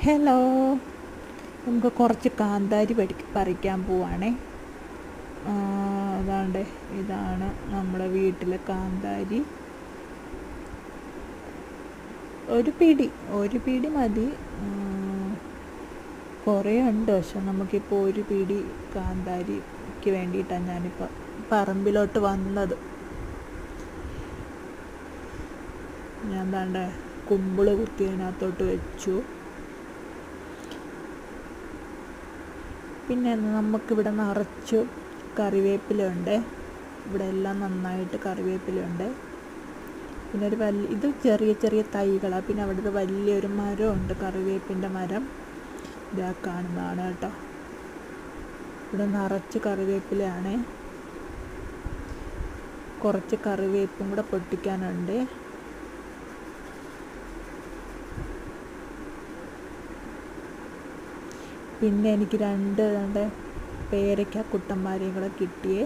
Hello, നമുക്ക് കുറച്ച് കാന്താരി പറിക്കാൻ പോവാണേ. അതാണ്ട് ഇതാണ് നമ്മുടെ വീട്ടിലെ കാന്താരി. ഒരു പിടി മതി. കുറേ ഉണ്ട്, പക്ഷെ നമുക്കിപ്പോൾ ഒരു പിടി കാന്താരിക്ക് വേണ്ടിയിട്ടാണ് ഞാനിപ്പോൾ പറമ്പിലോട്ട് വന്നത്. ഞാൻ ദാണ്ടെ കുമ്പിള് കുത്തിയതിനകത്തോട്ട് വെച്ചു. പിന്നെ നമുക്കിവിടെ നിറച്ചു കറിവേപ്പിലയുണ്ട്. ഇവിടെ എല്ലാം നന്നായിട്ട് കറിവേപ്പിലയുണ്ട്. പിന്നെ ഇത് ചെറിയ ചെറിയ തൈകളാണ്. പിന്നെ അവിടെ ഒരു വലിയൊരു മരമുണ്ട്, കറിവേപ്പിൻ്റെ മരം. ഇതാ കാണുന്നതാണ് കേട്ടോ. ഇവിടെ നിറച്ച് കറിവേപ്പിലയാണ്. കുറച്ച് കറിവേപ്പും കൂടെ പൊട്ടിക്കാനുണ്ട്. പിന്നെ എനിക്ക് രണ്ട് പേരയ്ക്ക കുട്ടന്മാരെയും കൂടെ കിട്ടിയേ.